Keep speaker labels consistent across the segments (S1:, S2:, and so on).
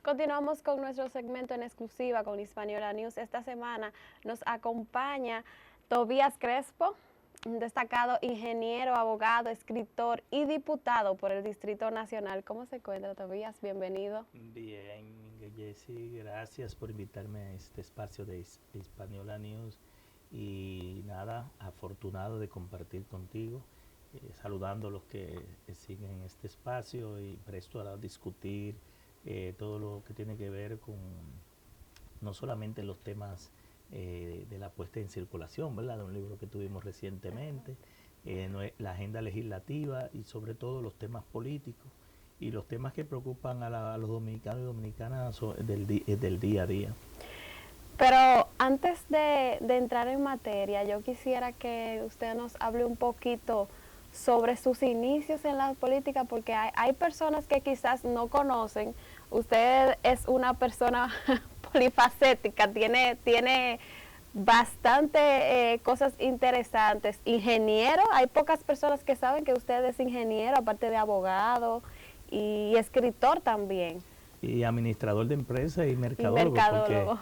S1: Continuamos con nuestro segmento en exclusiva con Hispaniola News. Esta semana nos acompaña Tobías Crespo, un destacado ingeniero, abogado, escritor y diputado por el Distrito Nacional. ¿Cómo se encuentra, Tobías? Bienvenido.
S2: Bien, Jessy, gracias por invitarme a este espacio de Hispaniola News y nada, afortunado de compartir contigo, saludando a los que siguen este espacio y presto a discutir todo lo que tiene que ver con no solamente los temas de la puesta en circulación, ¿verdad? De un libro que tuvimos recientemente, la agenda legislativa y sobre todo los temas políticos y los temas que preocupan a los dominicanos y dominicanas del día a día.
S1: Pero antes de entrar en materia, yo quisiera que usted nos hable un poquito sobre sus inicios en la política, porque hay personas que quizás no conocen. Usted es una persona polifacética, tiene bastante cosas interesantes. Ingeniero, hay pocas personas que saben que usted es ingeniero, aparte de abogado y escritor también.
S2: Y administrador de empresas y mercadólogo.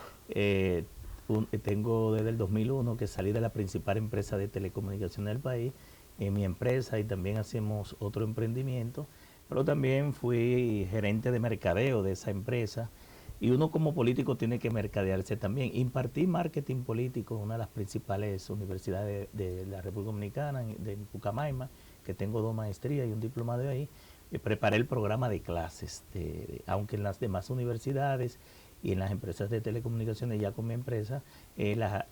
S2: Porque tengo desde el 2001 que salí de la principal empresa de telecomunicaciones del país, en mi empresa, y también hacemos otro emprendimiento, pero también fui gerente de mercadeo de esa empresa, y uno como político tiene que mercadearse también. Impartí marketing político en una de las principales universidades de la República Dominicana, de Pucamaima, que tengo 2 maestrías y un diplomado de ahí. Preparé el programa de clases, aunque en las demás universidades y en las empresas de telecomunicaciones, ya con mi empresa,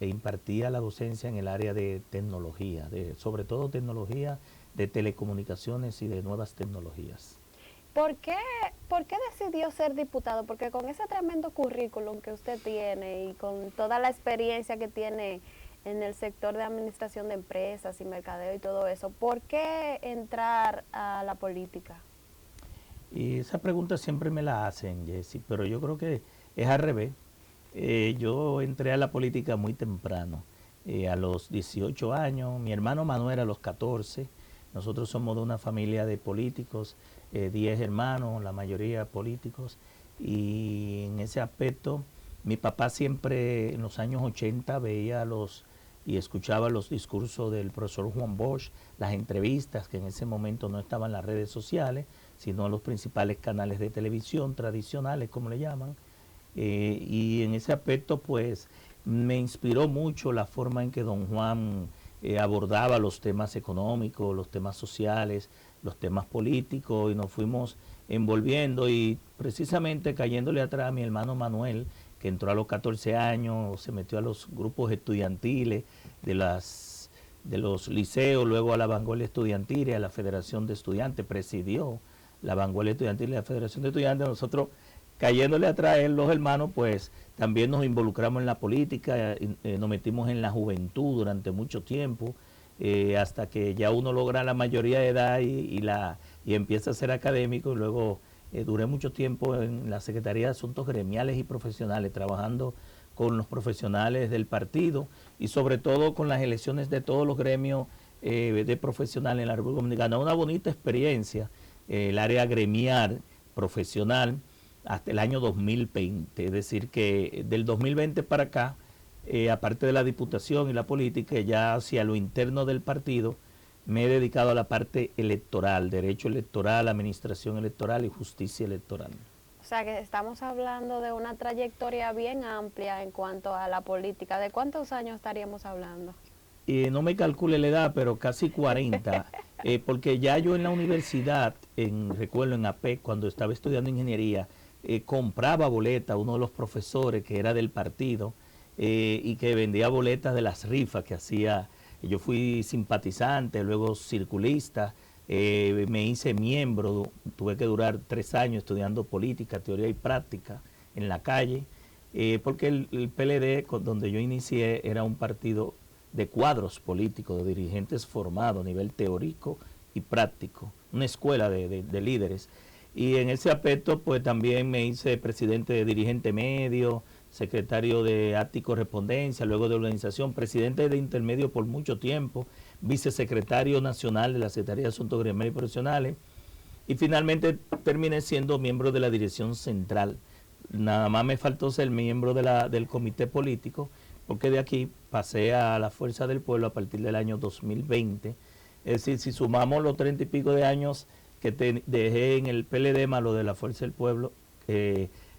S2: impartía la docencia en el área de tecnología, sobre todo tecnología de telecomunicaciones y de nuevas tecnologías.
S1: ¿Por qué decidió ser diputado? Porque con ese tremendo currículum que usted tiene y con toda la experiencia que tiene en el sector de administración de empresas y mercadeo y todo eso, ¿por qué entrar a la política?
S2: Y esa pregunta siempre me la hacen, Jessy, pero yo creo que es al revés. Yo entré a la política muy temprano, a los 18 años, mi hermano Manuel a los 14. Nosotros somos de una familia de políticos, 10 hermanos, la mayoría políticos, y en ese aspecto mi papá siempre en los años 80 veía y escuchaba los discursos del profesor Juan Bosch, las entrevistas que en ese momento no estaban en las redes sociales, sino en los principales canales de televisión tradicionales, como le llaman, y en ese aspecto pues me inspiró mucho la forma en que don Juan abordaba los temas económicos, los temas sociales, los temas políticos, y nos fuimos envolviendo, y precisamente cayéndole atrás a mi hermano Manuel, que entró a los 14 años, se metió a los grupos estudiantiles de los liceos, luego a la vanguardia estudiantil y a la Federación de Estudiantes, presidió la vanguardia estudiantil y la Federación de Estudiantes. Nosotros, cayéndole atrás a él, los hermanos, pues también nos involucramos en la política, nos metimos en la juventud durante mucho tiempo, hasta que ya uno logra la mayoría de edad y empieza a ser académico, y luego duré mucho tiempo en la Secretaría de Asuntos Gremiales y Profesionales, trabajando con los profesionales del partido y sobre todo con las elecciones de todos los gremios de profesionales en la República Dominicana. Una bonita experiencia, el área gremial, profesional, hasta el año 2020, es decir que del 2020 para acá, aparte de la diputación y la política, ya hacia lo interno del partido, me he dedicado a la parte electoral, derecho electoral, administración electoral y justicia electoral.
S1: O sea que estamos hablando de una trayectoria bien amplia en cuanto a la política. ¿De cuántos años estaríamos hablando?
S2: No me calcule la edad, pero casi 40, porque ya yo en la universidad, recuerdo en APEC, cuando estaba estudiando ingeniería, compraba boletas, uno de los profesores que era del partido, y que vendía boletas de las rifas que hacía. Yo fui simpatizante, luego circulista, me hice miembro, tuve que durar 3 años estudiando política, teoría y práctica en la calle, porque el PLD, donde yo inicié, era un partido de cuadros políticos, de dirigentes formados a nivel teórico y práctico, una escuela de líderes. Y en ese aspecto pues también me hice presidente de dirigente medio, secretario de acta y correspondencia, luego de organización, presidente de intermedio por mucho tiempo, vicesecretario nacional de la Secretaría de Asuntos Gremiales y Profesionales, y finalmente terminé siendo miembro de la dirección central nada más me faltó ser miembro del comité político, porque de aquí pasé a la Fuerza del Pueblo a partir del año 2020. Es decir, si sumamos los 30 y pico de años que dejé en el PLD más lo de la Fuerza del Pueblo,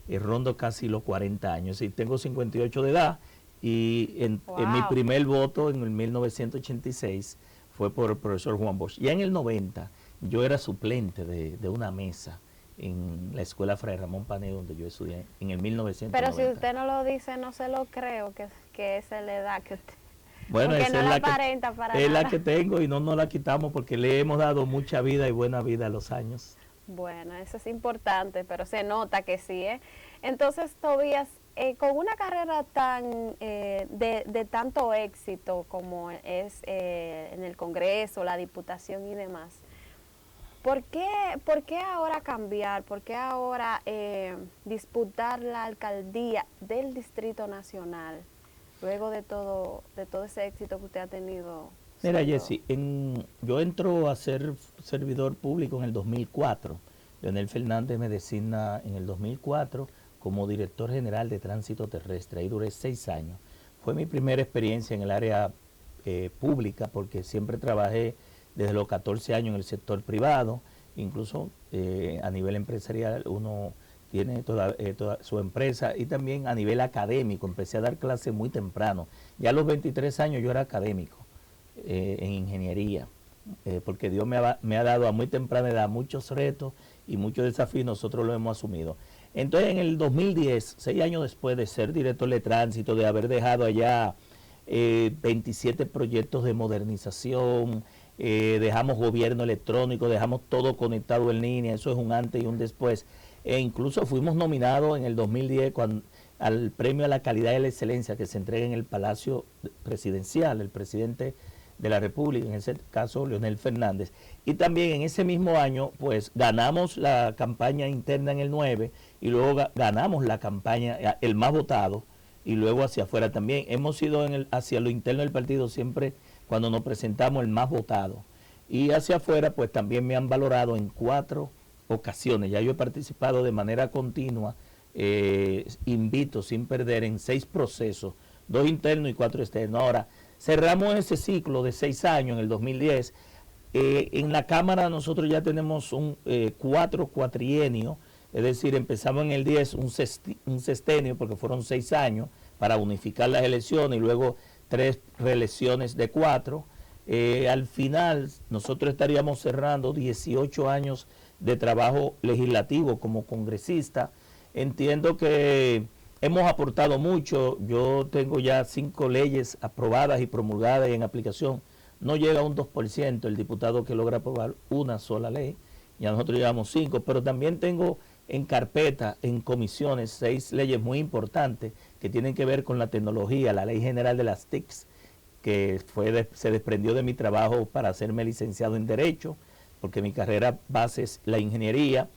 S2: rondo casi los 40 años. Es decir, tengo 58 de edad y en mi primer voto en el 1986 fue por el profesor Juan Bosch. Ya en el 90 yo era suplente de una mesa en la escuela Fray Ramón Pané, donde yo estudié en el 1990.
S1: Pero si usted no lo dice, no se lo creo que esa es la edad que usted...
S2: Bueno,
S1: porque
S2: esa
S1: no
S2: es
S1: la aparenta para nada.
S2: Es la que tengo y no nos la quitamos porque le hemos dado mucha vida y buena vida a los años.
S1: Bueno, eso es importante, pero se nota que sí, ¿eh? Entonces, Tobías, con una carrera tan de tanto éxito como es en el Congreso, la Diputación y demás, ¿por qué ahora cambiar? ¿Por qué ahora disputar la alcaldía del Distrito Nacional luego de todo ese éxito que usted ha tenido?
S2: Mira, Jessy, yo entro a ser servidor público en el 2004. Leonel Fernández me designa en el 2004 como director general de tránsito terrestre. Ahí duré 6 años. Fue mi primera experiencia en el área pública porque siempre trabajé desde los 14 años en el sector privado. Incluso a nivel empresarial uno tiene toda su empresa y también a nivel académico. Empecé a dar clases muy temprano. Ya a los 23 años yo era académico en ingeniería, porque Dios me ha dado a muy temprana edad muchos retos y muchos desafíos, nosotros lo hemos asumido. Entonces en el 2010, 6 años después de ser director de tránsito, de haber dejado allá 27 proyectos de modernización, dejamos gobierno electrónico, dejamos todo conectado en línea, eso es un antes y un después. E incluso fuimos nominados en el 2010 al premio a la calidad y la excelencia que se entrega en el Palacio Presidencial, el presidente de la República, en ese caso Leonel Fernández. Y también en ese mismo año, pues ganamos la campaña interna en el 9 y luego ganamos la campaña, el más votado, y luego hacia afuera también. Hemos sido hacia lo interno del partido siempre cuando nos presentamos el más votado. Y hacia afuera, pues también me han valorado en 4 ocasiones. Ya yo he participado de manera continua, invito sin perder en 6 procesos, 2 internos y 4 externos. Ahora, cerramos ese ciclo de 6 años en el 2010. En la Cámara nosotros ya tenemos 4 cuatrienios, es decir, empezamos en el 10 un sextenio porque fueron 6 años para unificar las elecciones y luego 3 reelecciones de 4. Al final nosotros estaríamos cerrando 18 años de trabajo legislativo como congresista. Entiendo que hemos aportado mucho. Yo tengo ya 5 leyes aprobadas y promulgadas y en aplicación. No llega a un 2% el diputado que logra aprobar una sola ley. Ya nosotros llevamos 5, pero también tengo en carpeta, en comisiones, 6 leyes muy importantes que tienen que ver con la tecnología, la Ley General de las TICs, que se desprendió de mi trabajo para hacerme licenciado en Derecho, porque mi carrera base es la ingeniería.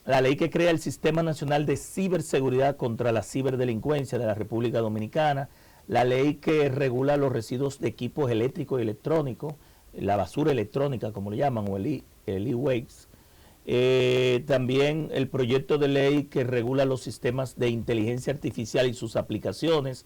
S2: La ley que crea el Sistema Nacional de Ciberseguridad contra la Ciberdelincuencia de la República Dominicana, la ley que regula los residuos de equipos eléctricos y electrónicos, la basura electrónica como le llaman, o el e-waste. También el proyecto de ley que regula los sistemas de inteligencia artificial y sus aplicaciones.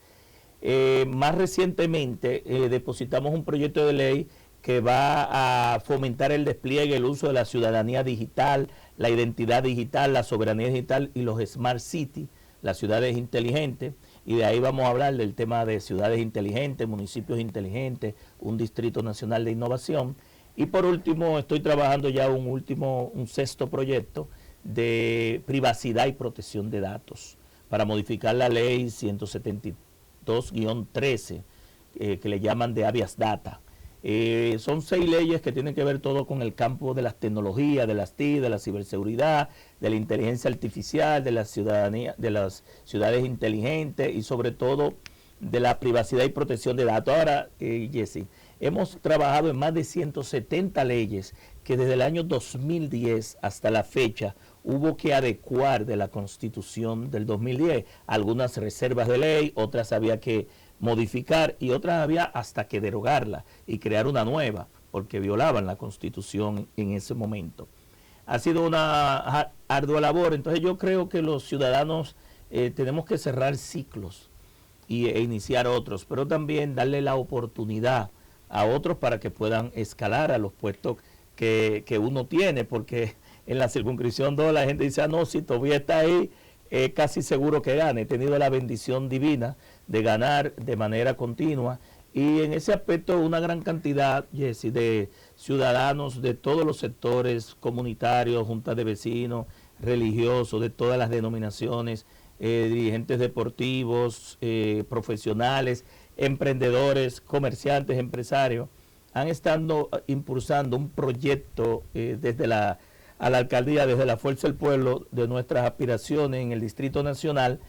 S2: Más recientemente depositamos un proyecto de ley que va a fomentar el despliegue, el uso de la ciudadanía digital, la identidad digital, la soberanía digital y los Smart City, las ciudades inteligentes. Y de ahí vamos a hablar del tema de ciudades inteligentes, municipios inteligentes, un distrito nacional de innovación. Y por último, estoy trabajando ya un sexto proyecto de privacidad y protección de datos para modificar la ley 172-13, que le llaman de habeas data. Son 6 leyes que tienen que ver todo con el campo de las tecnologías, de las TIC, de la ciberseguridad, de la inteligencia artificial, de la ciudadanía, de las ciudades inteligentes y sobre todo de la privacidad y protección de datos. Ahora, Jessy, hemos trabajado en más de 170 leyes que desde el año 2010 hasta la fecha hubo que adecuar de la Constitución del 2010. Algunas reservas de ley, otras había que modificar y otras había hasta que derogarla y crear una nueva porque violaban la Constitución en ese momento. ha sido una ardua labor. Entonces yo creo que los ciudadanos tenemos que cerrar ciclos e iniciar otros, pero también darle la oportunidad a otros para que puedan escalar a los puestos que uno tiene, porque en la circunscripción 2 la gente dice, no, si todavía está ahí, es casi seguro que gane. He tenido la bendición divina de ganar de manera continua, y en ese aspecto una gran cantidad, Jessy, de ciudadanos de todos los sectores comunitarios, juntas de vecinos, religiosos, de todas las denominaciones, dirigentes deportivos, profesionales, emprendedores, comerciantes, empresarios, han estado impulsando un proyecto desde a la alcaldía, desde la Fuerza del Pueblo, de nuestras aspiraciones en el Distrito Nacional.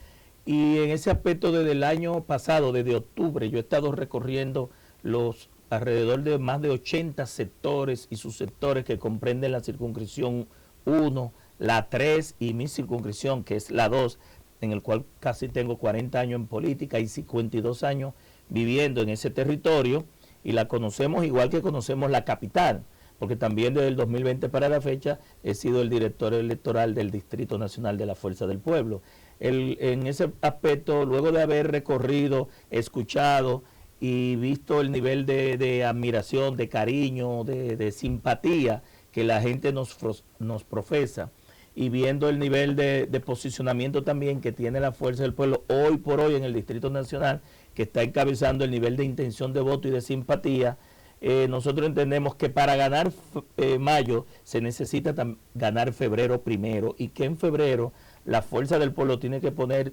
S2: Y en ese aspecto, desde el año pasado, desde octubre, yo he estado recorriendo los alrededor de más de 80 sectores y subsectores que comprenden la circunscripción 1, la 3 y mi circunscripción, que es la 2, en el cual casi tengo 40 años en política y 52 años viviendo en ese territorio, y la conocemos igual que conocemos la capital, porque también desde el 2020 para la fecha he sido el director electoral del Distrito Nacional de la Fuerza del Pueblo. En ese aspecto, luego de haber recorrido, escuchado y visto el nivel de admiración, de cariño, de simpatía que la gente nos profesa, y viendo el nivel de posicionamiento también que tiene la Fuerza del Pueblo hoy por hoy en el Distrito Nacional, que está encabezando el nivel de intención de voto y de simpatía, nosotros entendemos que para ganar mayo se necesita ganar febrero primero, y que en febrero la Fuerza del Pueblo tiene que poner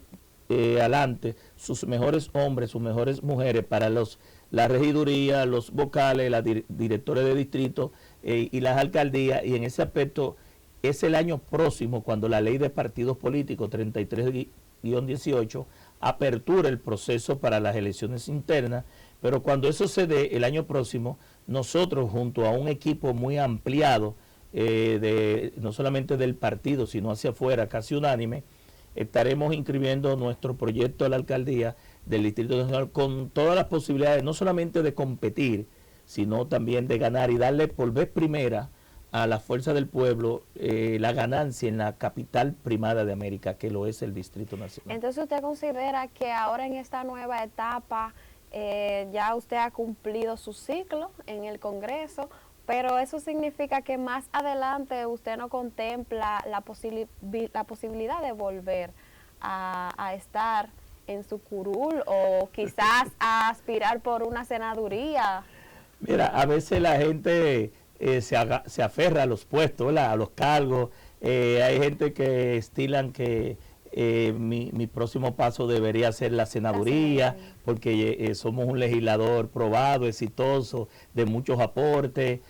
S2: adelante sus mejores hombres, sus mejores mujeres para la regiduría, los vocales, las directores de distrito y las alcaldías. Y en ese aspecto es el año próximo cuando la ley de partidos políticos 33-18 apertura el proceso para las elecciones internas, pero cuando eso se dé el año próximo, nosotros junto a un equipo muy ampliado, no solamente del partido, sino hacia afuera, casi unánime, estaremos inscribiendo nuestro proyecto a la alcaldía del Distrito Nacional con todas las posibilidades, no solamente de competir, sino también de ganar y darle por vez primera a la Fuerza del Pueblo la ganancia en la capital primada de América, que lo es el Distrito Nacional.
S1: Entonces, ¿usted considera que ahora en esta nueva etapa ya usted ha cumplido su ciclo en el Congreso, pero eso significa que más adelante usted no contempla la posibilidad de volver a estar en su curul o quizás a aspirar por una senaduría?
S2: Mira, a veces la gente se aferra a los puestos, ¿verdad?, a los cargos. Hay gente que estilan que mi próximo paso debería ser la senaduría, porque somos un legislador probado, exitoso, de muchos aportes,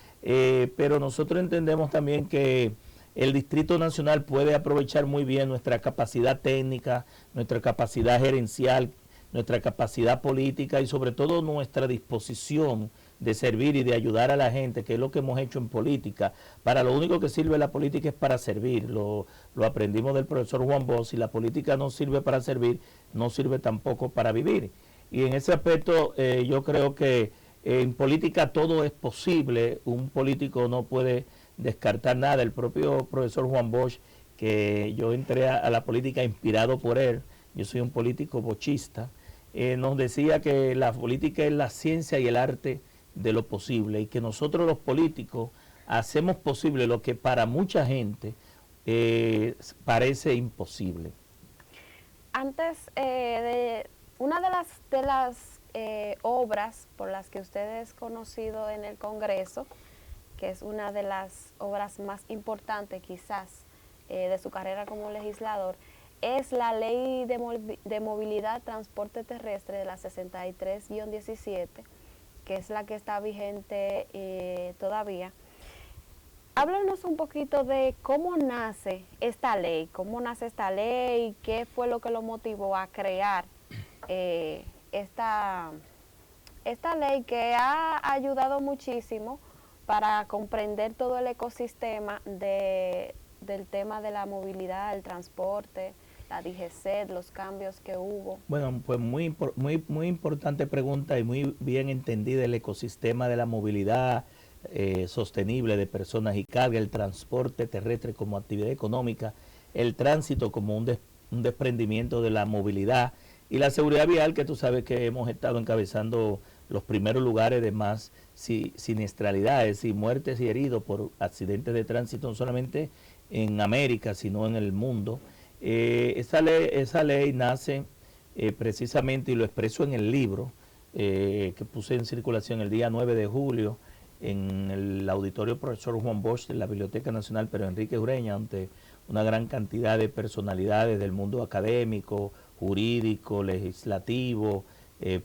S2: pero nosotros entendemos también que el Distrito Nacional puede aprovechar muy bien nuestra capacidad técnica, nuestra capacidad gerencial, nuestra capacidad política y sobre todo nuestra disposición de servir y de ayudar a la gente, que es lo que hemos hecho en política. Para lo único que sirve la política es para servir. Lo aprendimos del profesor Juan Bosch. Si la política no sirve para servir, no sirve tampoco para vivir. Y en ese aspecto yo creo que en política todo es posible. Un político no puede descartar nada. El propio profesor Juan Bosch, que yo entré a la política inspirado por él, yo soy un político bochista, nos decía que la política es la ciencia y el arte de lo posible, y que nosotros los políticos hacemos posible lo que para mucha gente parece imposible.
S1: Antes de una de las obras por las que usted es conocido en el Congreso, que es una de las obras más importantes quizás de su carrera como legislador, es la Ley de Movilidad Transporte Terrestre de la 63-17, que es la que está vigente todavía. Háblanos un poquito de cómo nace esta ley, qué fue lo que lo motivó a crear esta ley, que ha ayudado muchísimo para comprender todo el ecosistema del tema de la movilidad, el transporte, la DGCET, los cambios que hubo.
S2: Bueno, pues muy importante pregunta y muy bien entendida el ecosistema de la movilidad, sostenible de personas y carga, el transporte terrestre como actividad económica, el tránsito como un desprendimiento de la movilidad y la seguridad vial, que tú sabes que hemos estado encabezando los primeros lugares de más siniestralidades y muertes y heridos por accidentes de tránsito, no solamente en América, sino en el mundo. Esa ley nace precisamente, y lo expreso en el libro, que puse en circulación el día 9 de julio en el auditorio profesor Juan Bosch de la Biblioteca Nacional, pero Enrique Ureña, ante una gran cantidad de personalidades del mundo académico, jurídico, legislativo,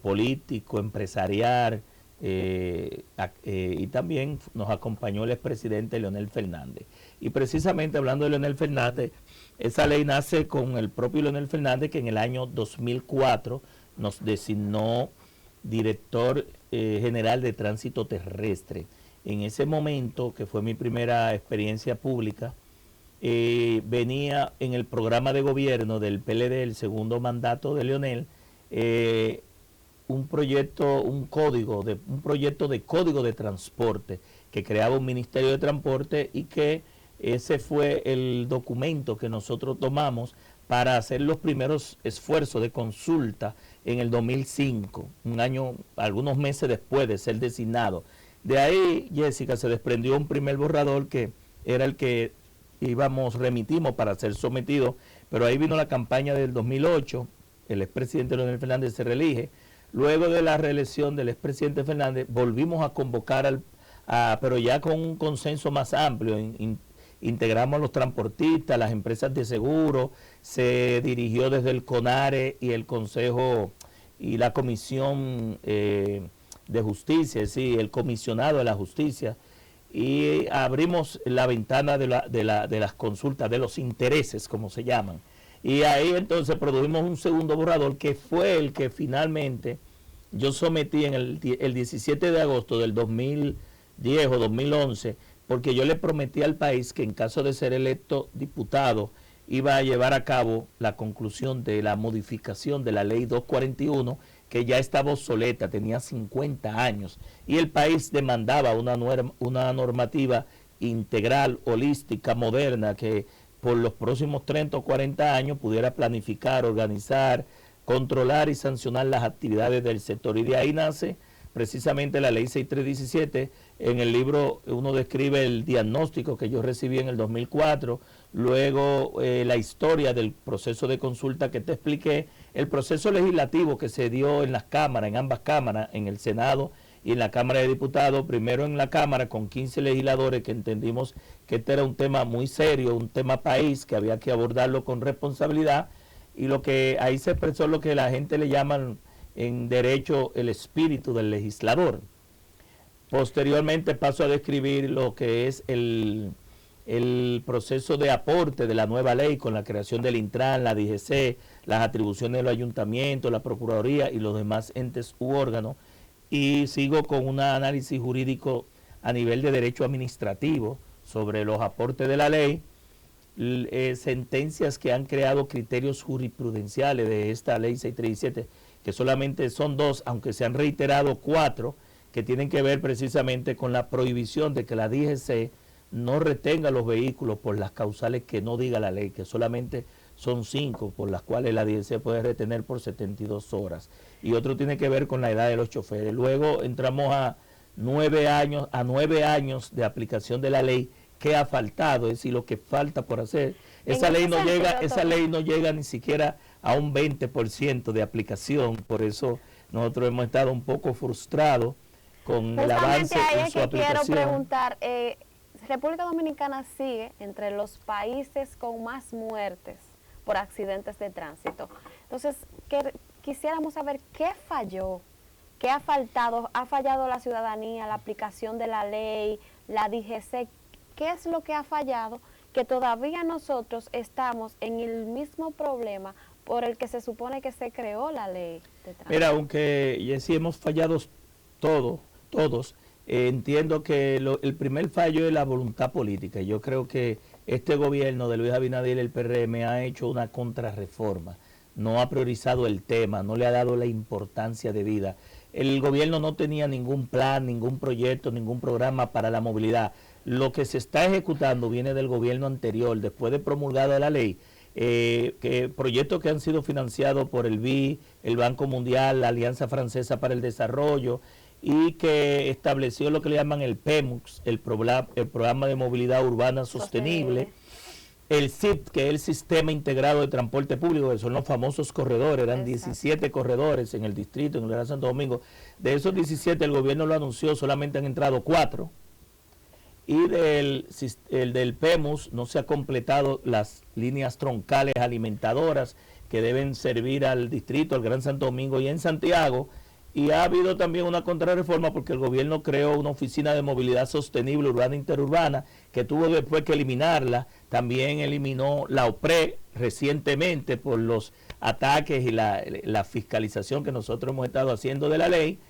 S2: político, empresarial, y también nos acompañó el expresidente Leonel Fernández. Y precisamente hablando de Leonel Fernández, esa ley nace con el propio Leonel Fernández, que en el año 2004 nos designó director general de tránsito terrestre. En ese momento, que fue mi primera experiencia pública, venía en el programa de gobierno del PLD, el segundo mandato de Leonel, un proyecto de código de transporte que creaba un ministerio de transporte, y que ese fue el documento que nosotros tomamos para hacer los primeros esfuerzos de consulta en el 2005, un año, algunos meses después de ser designado. De ahí, Jessica, se desprendió un primer borrador que era el que remitimos para ser sometido, pero ahí vino la campaña del 2008, el expresidente Leonel Fernández se reelige. Luego de la reelección del expresidente Fernández, volvimos a convocar, pero ya con un consenso más amplio. Integramos a los transportistas, las empresas de seguro, se dirigió desde el CONARE y el Consejo y la Comisión de Justicia, es decir, el comisionado de la justicia, y abrimos la ventana de las consultas, de los intereses, como se llaman. Y ahí entonces produjimos un segundo borrador, que fue el que finalmente yo sometí en el 17 de agosto del 2010 o 2011, porque yo le prometí al país que en caso de ser electo diputado iba a llevar a cabo la conclusión de la modificación de la ley 241, que ya estaba obsoleta, tenía 50 años, y el país demandaba una normativa integral, holística, moderna, que por los próximos 30 o 40 años pudiera planificar, organizar, controlar y sancionar las actividades del sector. Y de ahí nace precisamente la ley 6317. En el libro uno describe el diagnóstico que yo recibí en el 2004, luego la historia del proceso de consulta que te expliqué, el proceso legislativo que se dio en las cámaras, en ambas cámaras, en el Senado y en la Cámara de Diputados, primero en la Cámara con 15 legisladores, que entendimos que este era un tema muy serio, un tema país, que había que abordarlo con responsabilidad, y lo que ahí se expresó lo que la gente le llaman en derecho el espíritu del legislador. Posteriormente paso a describir lo que es el proceso de aporte de la nueva ley con la creación del Intran, la DGC, las atribuciones de los ayuntamientos, la Procuraduría y los demás entes u órganos, y sigo con un análisis jurídico a nivel de derecho administrativo sobre los aportes de la ley, sentencias que han creado criterios jurisprudenciales de esta ley 637, que solamente son 2, aunque se han reiterado 4, que tienen que ver precisamente con la prohibición de que la DGC no retenga los vehículos por las causales que no diga la ley, que solamente son 5, por las cuales la DGC puede retener por 72 horas. Y otro tiene que ver con la edad de los choferes. Luego entramos a 9 años de aplicación de la ley. ¿Qué ha faltado? Es decir, lo que falta por hacer. Esa ley no llega ni siquiera a un 20% de aplicación. Por eso nosotros hemos estado un poco frustrados con el avance en su aplicación.
S1: Quiero preguntar, República Dominicana sigue entre los países con más muertes por accidentes de tránsito. Entonces, quisiéramos saber qué falló, qué ha fallado la ciudadanía, la aplicación de la ley, la DGC, qué es lo que ha fallado, que todavía nosotros estamos en el mismo problema por el que se supone que se creó la ley de tránsito.
S2: Mira, aunque sí hemos fallado todos, entiendo que el primer fallo es la voluntad política. Yo creo que este gobierno de Luis Abinader, el PRM, ha hecho una contrarreforma, no ha priorizado el tema, no le ha dado la importancia debida. el gobierno no tenía ningún plan, ningún proyecto, ningún programa para la movilidad. Lo que se está ejecutando viene del gobierno anterior, después de promulgada la ley, que proyectos que han sido financiados por el BI, el Banco Mundial, la Alianza Francesa para el Desarrollo, y que estableció lo que le llaman el PEMUX, el Programa de Movilidad Urbana Sostenible, el SIT, que es el Sistema Integrado de Transporte Público, que son los famosos corredores, eran 17 corredores en el distrito, en el Gran Santo Domingo. De esos 17 el gobierno lo anunció, solamente han entrado 4. Y del PEMUS no se han completado las líneas troncales alimentadoras que deben servir al distrito, al Gran Santo Domingo y en Santiago. Y ha habido también una contrarreforma porque el gobierno creó una oficina de movilidad sostenible urbana e interurbana que tuvo después que eliminarla. También eliminó la OPRE recientemente por los ataques y la fiscalización que nosotros hemos estado haciendo de la ley.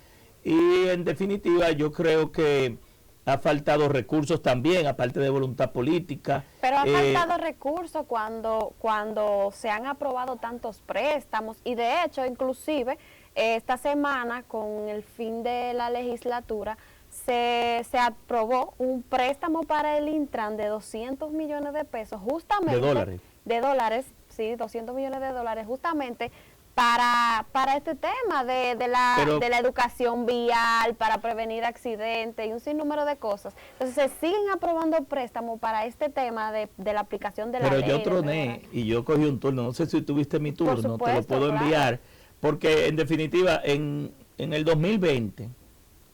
S2: Y en definitiva yo creo que ha faltado recursos también, aparte de voluntad política.
S1: Pero ha faltado recursos cuando se han aprobado tantos préstamos y de hecho inclusive esta semana, con el fin de la legislatura, se aprobó un préstamo para el Intran de 200 millones de pesos, justamente.
S2: De dólares.
S1: De dólares, sí, 200 millones de dólares, justamente para este tema de la educación vial, para prevenir accidentes y un sinnúmero de cosas. Entonces se siguen aprobando préstamos para este tema de la aplicación de la ley.
S2: Pero yo troné y yo cogí un turno, no sé si tuviste mi turno,
S1: supuesto,
S2: te lo puedo enviar. Porque en definitiva en el 2020,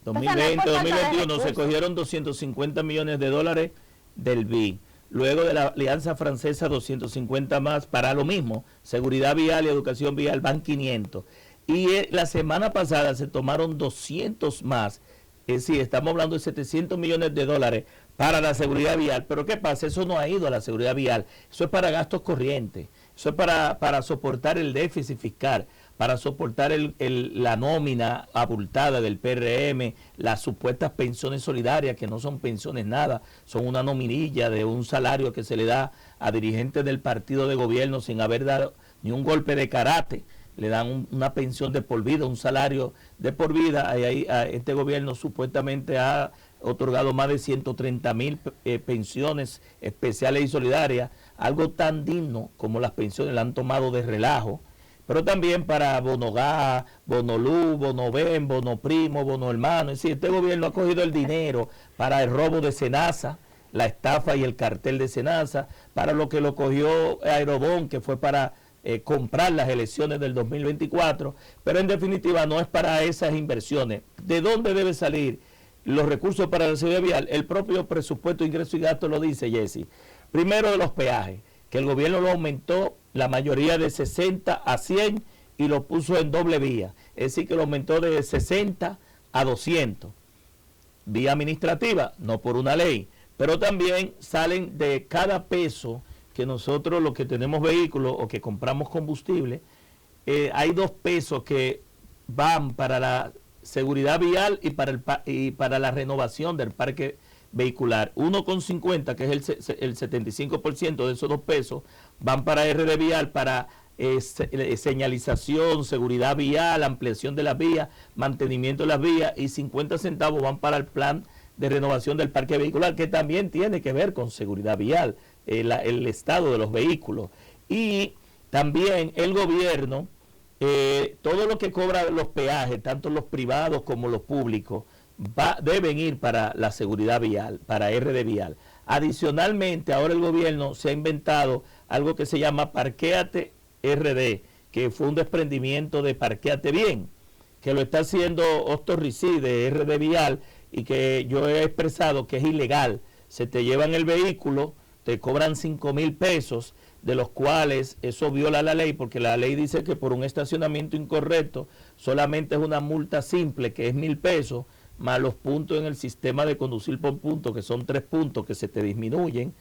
S2: 2021 se cogieron 250 millones de dólares del BI. Luego de la Alianza Francesa 250 más para lo mismo, seguridad vial y educación vial van 500. Y la semana pasada se tomaron 200 más, es decir, estamos hablando de 700 millones de dólares para la seguridad vial. Pero ¿qué pasa? Eso no ha ido a la seguridad vial, eso es para gastos corrientes, eso es para soportar el déficit fiscal, para soportar la nómina abultada del PRM, las supuestas pensiones solidarias, que no son pensiones nada, son una nominilla de un salario que se le da a dirigentes del partido de gobierno sin haber dado ni un golpe de karate. Le dan una pensión de por vida, un salario de por vida. Este gobierno supuestamente ha otorgado más de 130,000 pensiones especiales y solidarias, algo tan digno como las pensiones la han tomado de relajo. Pero también para Bono Gas, Bono Luz, Bono Ben, Bono Primo, Bono Hermano. Es decir, este gobierno ha cogido el dinero para el robo de Senasa, la estafa y el cartel de Senasa, para lo que lo cogió Aerobón, que fue para comprar las elecciones del 2024, pero en definitiva no es para esas inversiones. ¿De dónde debe salir los recursos para la seguridad vial? El propio presupuesto de ingreso y gasto lo dice, Jesse. Primero, de los peajes, que el gobierno lo aumentó la mayoría de 60 a 100 y lo puso en doble vía, es decir, que lo aumentó de 60 a 200. Vía administrativa, no por una ley, pero también salen de cada peso que nosotros, los que tenemos vehículos o que compramos combustible, hay 2 pesos que van para la seguridad vial y para la renovación del parque vehicular. 1,50, que es el 75% de esos 2 pesos, van para RD Vial, para señalización, seguridad vial, ampliación de las vías, mantenimiento de las vías, y 50 centavos van para el plan de renovación del parque vehicular, que también tiene que ver con seguridad vial, el estado de los vehículos. Y también el gobierno, todo lo que cobra los peajes, tanto los privados como los públicos, deben ir para la seguridad vial, para RD Vial. Adicionalmente, ahora el gobierno se ha inventado algo que se llama Parquéate RD, que fue un desprendimiento de Parquéate Bien, que lo está haciendo Hostos Ricí de RD Vial, y que yo he expresado que es ilegal. Se te llevan el vehículo, te cobran 5,000 pesos, de los cuales eso viola la ley, porque la ley dice que por un estacionamiento incorrecto solamente es una multa simple, que es 1,000 pesos, más los puntos en el sistema de conducir por puntos, que son 3 puntos que se te disminuyen,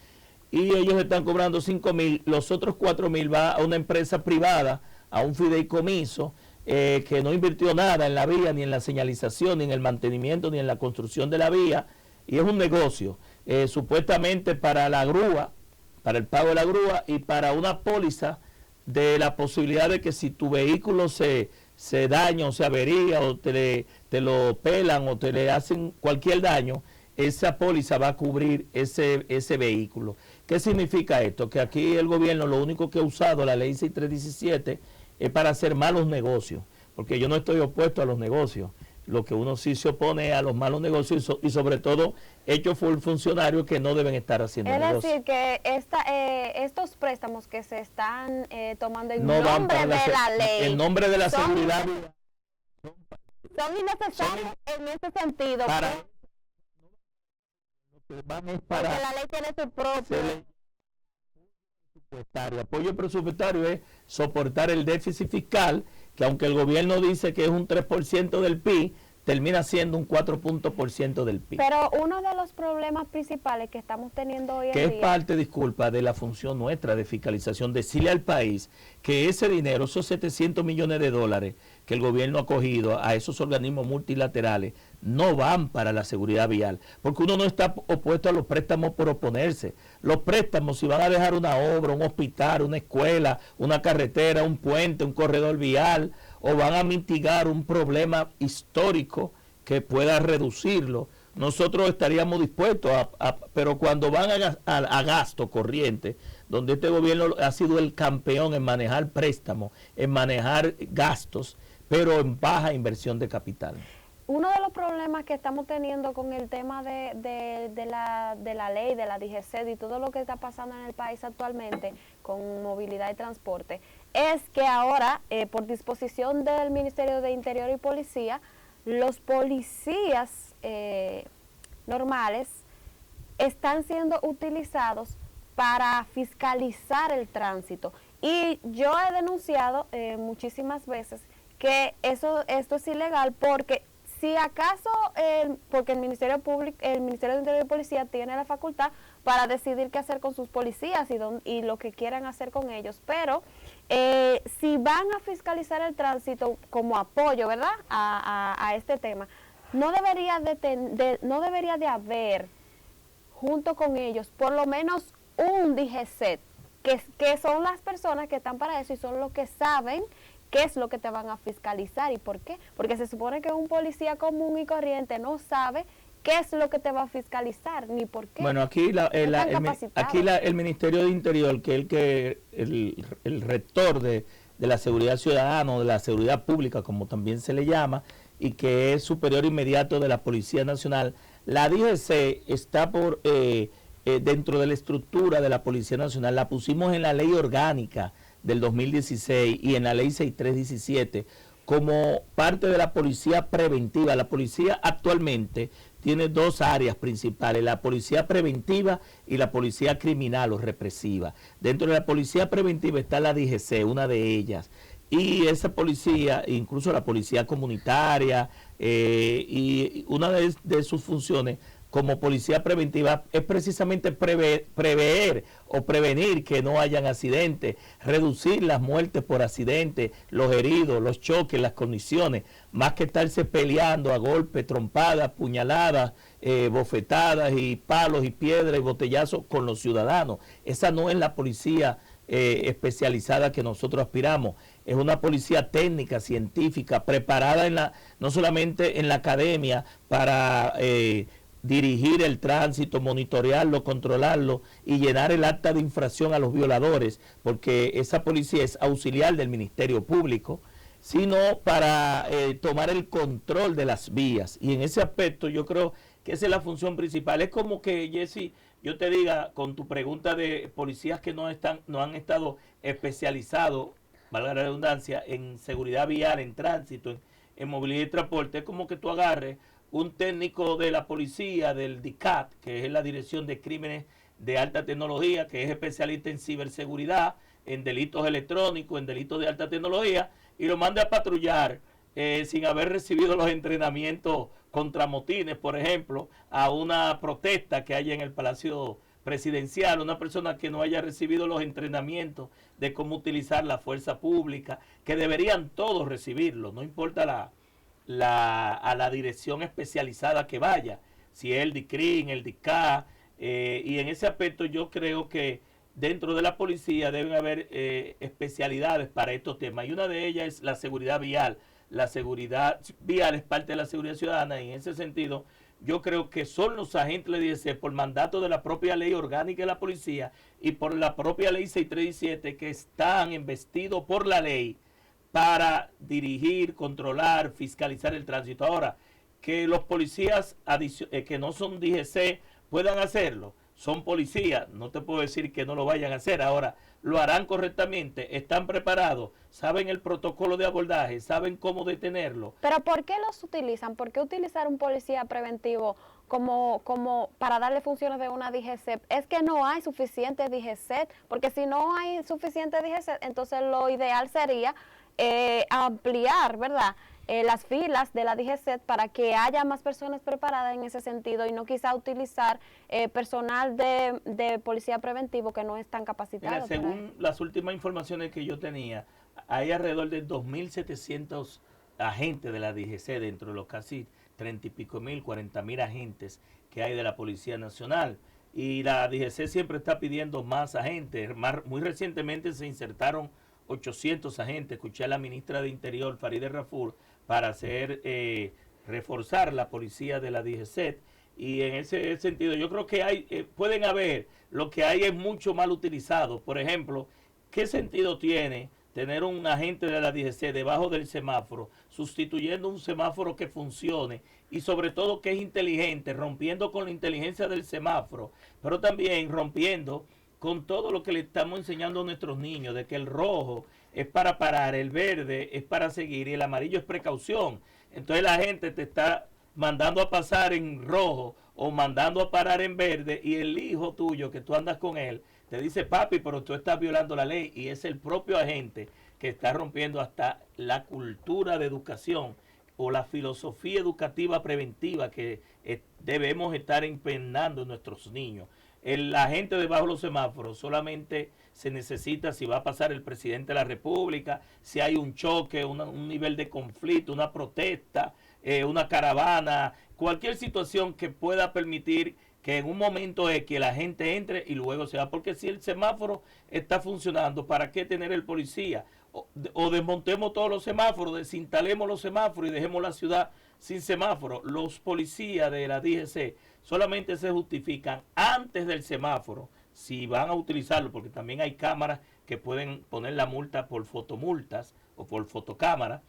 S2: y ellos están cobrando 5,000, los otros 4,000 va a una empresa privada, a un fideicomiso, que no invirtió nada en la vía, ni en la señalización, ni en el mantenimiento, ni en la construcción de la vía, y es un negocio, supuestamente para la grúa, para el pago de la grúa, y para una póliza de la posibilidad de que si tu vehículo se se daña o se avería o te lo pelan o te le hacen cualquier daño, esa póliza va a cubrir ese vehículo. ¿Qué significa esto? Que aquí el gobierno lo único que ha usado la ley 6317 es para hacer malos negocios, porque yo no estoy opuesto a los negocios. Lo que uno sí se opone a los malos negocios y sobre todo hechos por funcionarios que no deben estar haciendo negocios.
S1: Es decir, que estos préstamos que se están tomando en nombre de la ley,
S2: en nombre de la seguridad,
S1: son innecesarios en ese sentido. Porque la ley tiene su propio
S2: apoyo presupuestario, es soportar el déficit fiscal, que aunque el gobierno dice que es un 3% del PIB, termina siendo un 4% del PIB.
S1: Pero uno de los problemas principales que estamos teniendo hoy en día...
S2: Que es parte, disculpa, de la función nuestra de fiscalización, decirle al país que ese dinero, esos 700 millones de dólares que el gobierno ha cogido a esos organismos multilaterales, no van para la seguridad vial, porque uno no está opuesto a los préstamos por oponerse. Los préstamos, si van a dejar una obra, un hospital, una escuela, una carretera, un puente, un corredor vial, o van a mitigar un problema histórico que pueda reducirlo, nosotros estaríamos dispuestos pero cuando van a gasto corriente, donde este gobierno ha sido el campeón en manejar préstamos, en manejar gastos, pero en baja inversión de capital.
S1: Uno de los problemas que estamos teniendo con el tema de la ley, de la DGCET y todo lo que está pasando en el país actualmente con movilidad y transporte, es que ahora, por disposición del Ministerio de Interior y Policía, los policías normales están siendo utilizados para fiscalizar el tránsito. Y yo he denunciado muchísimas veces que esto es ilegal porque si acaso, porque el Ministerio de Interior y Policía tiene la facultad para decidir qué hacer con sus policías y lo que quieran hacer con ellos, pero si van a fiscalizar el tránsito como apoyo, ¿verdad?, a este tema, no debería de haber junto con ellos por lo menos un DGCET, que son las personas que están para eso y son los que saben qué es lo que te van a fiscalizar y por qué. Porque se supone que un policía común y corriente no sabe qué es lo que te va a fiscalizar ni por qué.
S2: Bueno, aquí el Ministerio de Interior, que es el rector de la seguridad ciudadana o de la seguridad pública, como también se le llama, y que es superior inmediato de la Policía Nacional, la DGC está dentro de la estructura de la Policía Nacional, la pusimos en la ley orgánica del 2016 y en la ley 6317 como parte de la policía preventiva. La policía actualmente tiene dos áreas principales, la policía preventiva y la policía criminal o represiva. Dentro de la policía preventiva está la DGC, una de ellas, y esa policía, incluso la policía comunitaria, y una de sus funciones como policía preventiva es precisamente prever o prevenir que no hayan accidentes, reducir las muertes por accidentes, los heridos, los choques, las condiciones, más que estarse peleando a golpes, trompadas, puñaladas, bofetadas y palos y piedras y botellazos con los ciudadanos. Esa no es la policía especializada que nosotros aspiramos. Es una policía técnica, científica, preparada no solamente en la academia para dirigir el tránsito, monitorearlo, controlarlo y llenar el acta de infracción a los violadores, porque esa policía es auxiliar del Ministerio Público, sino para tomar el control de las vías. Y en ese aspecto yo creo que esa es la función principal. Es como que, Jesse, yo te diga, con tu pregunta de policías que no han estado especializados, valga la redundancia, en seguridad vial, en tránsito, en movilidad y transporte, es como que tú agarres un técnico de la policía, del DICAT, que es la Dirección de Crímenes de Alta Tecnología, que es especialista en ciberseguridad, en delitos electrónicos, en delitos de alta tecnología, y lo mande a patrullar sin haber recibido los entrenamientos contra motines, por ejemplo, a una protesta que haya en el Palacio Presidencial, una persona que no haya recibido los entrenamientos de cómo utilizar la fuerza pública, que deberían todos recibirlo, no importa a la dirección especializada que vaya, si es el DICRIN, el DICA, y en ese aspecto yo creo que dentro de la policía deben haber especialidades para estos temas y una de ellas es la seguridad vial. La seguridad vial es parte de la seguridad ciudadana y en ese sentido yo creo que son los agentes de la DGC por mandato de la propia ley orgánica de la policía y por la propia ley 637 que están investidos por la ley para dirigir, controlar, fiscalizar el tránsito. Ahora, que los policías que no son DGC puedan hacerlo, son policías, no te puedo decir que no lo vayan a hacer. Ahora, lo harán correctamente, están preparados, saben el protocolo de abordaje, saben cómo detenerlo.
S1: Pero ¿por qué los utilizan? ¿Por qué utilizar un policía preventivo como para darle funciones de una DGC? Es que no hay suficiente DGC, porque si no hay suficiente DGC, entonces lo ideal sería ampliar, ¿verdad? Las filas de la DGC para que haya más personas preparadas en ese sentido y no quizá utilizar personal de policía preventivo que no están capacitados.
S2: Mira, según las últimas informaciones que yo tenía, hay alrededor de 2.700 agentes de la DGC dentro de los casi 30 y pico mil, 40.000 agentes que hay de la Policía Nacional. Y la DGC siempre está pidiendo más agentes. Muy recientemente se insertaron 800 agentes. Escuché a la ministra de Interior, Farideh Raful, para reforzar la policía de la DGC. Y en ese sentido, yo creo que pueden haber, lo que hay es mucho mal utilizado. Por ejemplo, ¿qué sentido tiene tener un agente de la DGC debajo del semáforo, sustituyendo un semáforo que funcione y sobre todo que es inteligente, rompiendo con la inteligencia del semáforo, pero también rompiendo con todo lo que le estamos enseñando a nuestros niños, de que el rojo es para parar, el verde es para seguir y el amarillo es precaución? Entonces la gente te está mandando a pasar en rojo o mandando a parar en verde y el hijo tuyo que tú andas con él te dice: papi, pero tú estás violando la ley, y es el propio agente que está rompiendo hasta la cultura de educación o la filosofía educativa preventiva que debemos estar impregnando en nuestros niños. El agente debajo de los semáforos solamente se necesita si va a pasar el presidente de la República, si hay un choque, un nivel de conflicto, una protesta, una caravana, cualquier situación que pueda permitir que en un momento es que la gente entre y luego se va. Porque si el semáforo está funcionando, ¿para qué tener el policía? O desmontemos todos los semáforos, desinstalemos los semáforos y dejemos la ciudad sin semáforo. Los policías de la DGC solamente se justifican antes del semáforo, si van a utilizarlo, porque también hay cámaras que pueden poner la multa por fotomultas o por fotocámara,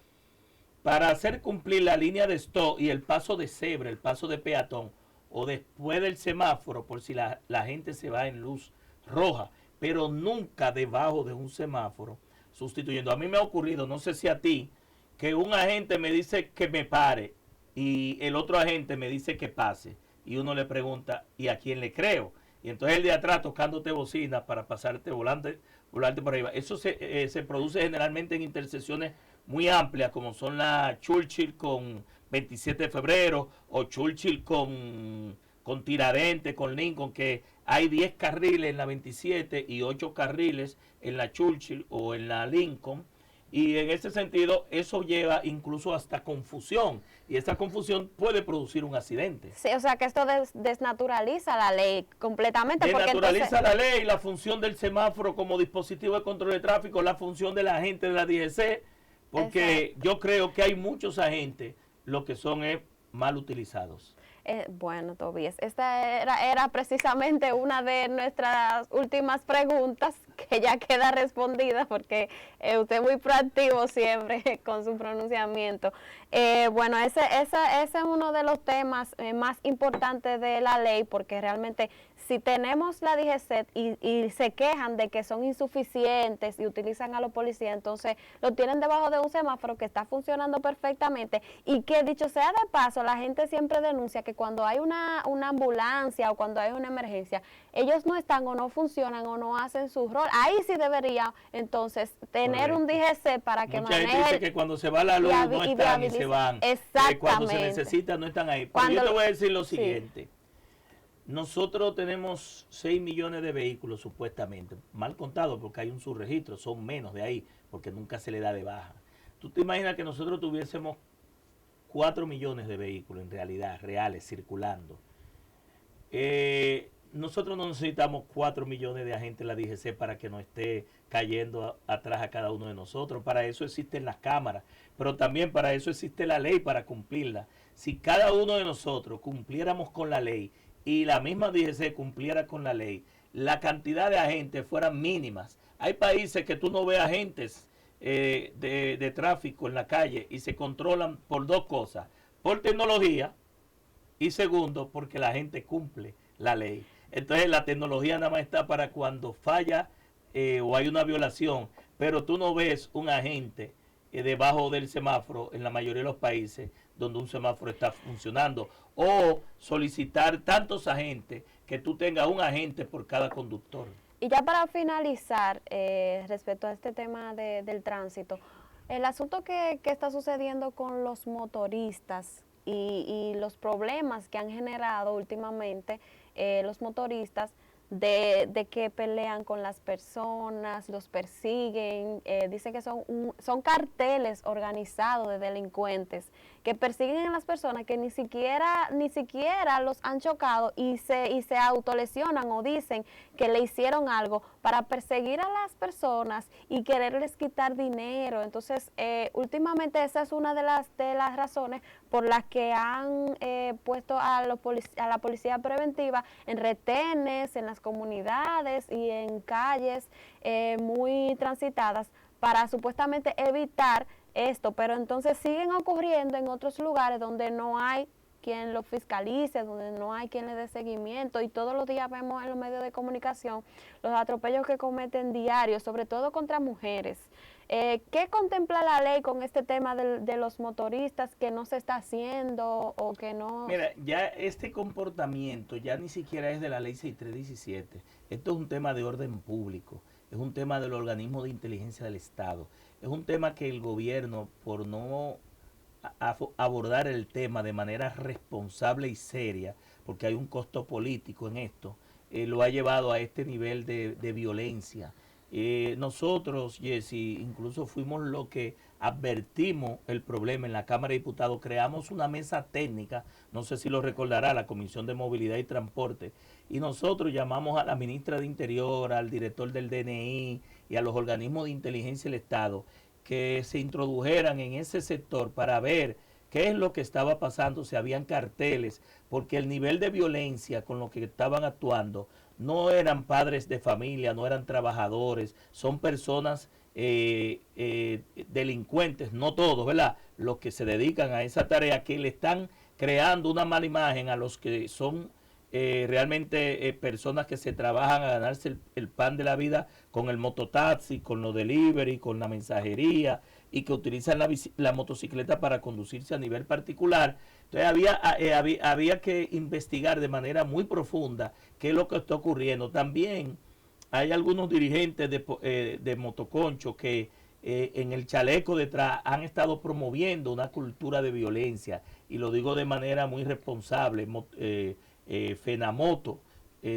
S2: para hacer cumplir la línea de stop y el paso de cebra, el paso de peatón, o después del semáforo, por si la gente se va en luz roja, pero nunca debajo de un semáforo sustituyendo. A mí me ha ocurrido, no sé si a ti, que un agente me dice que me pare y el otro agente me dice que pase, y uno le pregunta: ¿y a quién le creo? Y entonces el de atrás tocándote bocina para pasarte volante por arriba. Eso se produce generalmente en intersecciones muy amplias, como son la Churchill con 27 de febrero o Churchill con Tiradentes, con Lincoln, que hay 10 carriles en la 27 y 8 carriles en la Churchill o en la Lincoln. Y en ese sentido, eso lleva incluso hasta confusión. Y esa confusión puede producir un accidente.
S1: Sí, o sea que esto desnaturaliza la ley completamente.
S2: Desnaturaliza la ley, la función del semáforo como dispositivo de control de tráfico, la función de la agente de la DGC, porque exacto, yo creo que hay muchos agentes, lo que son es mal utilizados.
S1: Bueno, Tobías, esta era precisamente una de nuestras últimas preguntas, que ya queda respondida porque usted es muy proactivo siempre con su pronunciamiento. Bueno, ese es uno de los temas más importantes de la ley, porque realmente si tenemos la DGCET y se quejan de que son insuficientes y utilizan a los policías, entonces lo tienen debajo de un semáforo que está funcionando perfectamente, y que, dicho sea de paso, la gente siempre denuncia que cuando hay una ambulancia o cuando hay una emergencia, ellos no están o no funcionan o no hacen su rol. Ahí sí debería entonces tener un DGC para que
S2: maneje. Mucha gente dice que cuando se va la luz no están y se van.
S1: Exactamente.
S2: Cuando se necesita no están ahí. Pero yo te voy a decir lo siguiente. Sí. Nosotros tenemos 6 millones de vehículos supuestamente, mal contados porque hay un subregistro, son menos de ahí, porque nunca se le da de baja. ¿Tú te imaginas que nosotros tuviésemos 4 millones de vehículos en realidad, reales, circulando? nosotros no necesitamos 4 millones de agentes en la DGC para que nos esté cayendo atrás a cada uno de nosotros. Para eso existen las cámaras, pero también para eso existe la ley para cumplirla. Si cada uno de nosotros cumpliéramos con la ley y la misma DGC cumpliera con la ley, la cantidad de agentes fueran mínimas. Hay países que tú no ves agentes de tráfico en la calle y se controlan por dos cosas: por tecnología y segundo, porque la gente cumple la ley. Entonces la tecnología nada más está para cuando falla o hay una violación, pero tú no ves un agente debajo del semáforo en la mayoría de los países donde un semáforo está funcionando, o solicitar tantos agentes que tú tengas un agente por cada conductor.
S1: Y ya para finalizar, respecto a este tema del tránsito, el asunto que está sucediendo con los motoristas y los problemas que han generado últimamente los motoristas de que pelean con las personas, los persiguen, dicen que son carteles organizados de delincuentes que persiguen a las personas que ni siquiera los han chocado y se autolesionan o dicen que le hicieron algo para perseguir a las personas y quererles quitar dinero. Entonces, últimamente esa es una de las razones por las que han puesto a la policía preventiva en retenes, en las comunidades y en calles muy transitadas para supuestamente evitar esto, pero entonces siguen ocurriendo en otros lugares donde no hay quien lo fiscalice, donde no hay quien le dé seguimiento, y todos los días vemos en los medios de comunicación los atropellos que cometen diarios, sobre todo contra mujeres. ¿Qué contempla la ley con este tema de los motoristas que no se está haciendo o que no?
S2: Mira, ya este comportamiento ya ni siquiera es de la ley 6317. Esto es un tema de orden público, es un tema del organismo de inteligencia del Estado, es un tema que el gobierno, por no abordar el tema de manera responsable y seria, porque hay un costo político en esto, lo ha llevado a este nivel de violencia. Nosotros, Jesse, incluso fuimos los que advertimos el problema en la Cámara de Diputados. Creamos una mesa técnica, no sé si lo recordará, la Comisión de Movilidad y Transporte, y nosotros llamamos a la ministra de Interior, al director del DNI y a los organismos de inteligencia del Estado que se introdujeran en ese sector para ver qué es lo que estaba pasando, si habían carteles, porque el nivel de violencia con lo que estaban actuando no eran padres de familia, no eran trabajadores, son personas delincuentes, no todos, ¿verdad? Los que se dedican a esa tarea, que le están creando una mala imagen a los que son realmente personas que se trabajan a ganarse el pan de la vida con el mototaxi, con los delivery, con la mensajería, y que utilizan la motocicleta para conducirse a nivel particular. Entonces había que investigar de manera muy profunda qué es lo que está ocurriendo. También hay algunos dirigentes de motoconcho que en el chaleco detrás han estado promoviendo una cultura de violencia, y lo digo de manera muy responsable. Fenamoto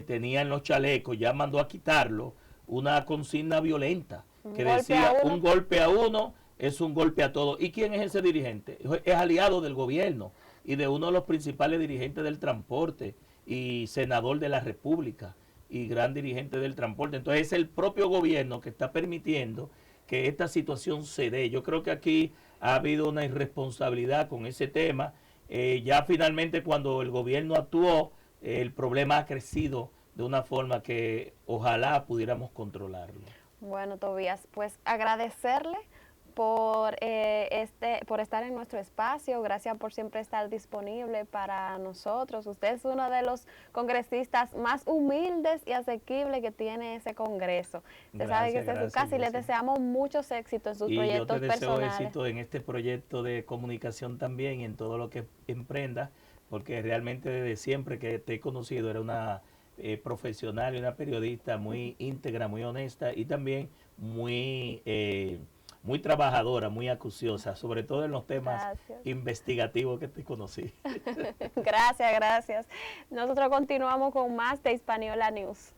S2: tenía en los chalecos, ya mandó a quitarlo, una consigna violenta que decía: un golpe a uno es un golpe a todos. ¿Y quién es ese dirigente? Es aliado del gobierno y de uno de los principales dirigentes del transporte y senador de la República y gran dirigente del transporte. Entonces es el propio gobierno que está permitiendo que esta situación se dé. Yo creo que aquí ha habido una irresponsabilidad con ese tema. Ya finalmente, cuando el gobierno actuó, el problema ha crecido de una forma que ojalá pudiéramos controlarlo.
S1: Bueno, Tobías, pues agradecerle por estar en nuestro espacio. Gracias por siempre estar disponible para nosotros. Usted es uno de los congresistas más humildes y asequibles que tiene ese Congreso. Usted sabe que esta es su casa y les deseamos muchos éxitos en sus proyectos personales. Y yo te deseo
S2: éxito en este proyecto de comunicación también y en todo lo que emprendas, porque realmente desde siempre que te he conocido era una profesional y una periodista muy íntegra, muy honesta y también muy trabajadora, muy acuciosa, sobre todo en los temas investigativos que te conocí.
S1: Gracias. Nosotros continuamos con más de Hispaniola News.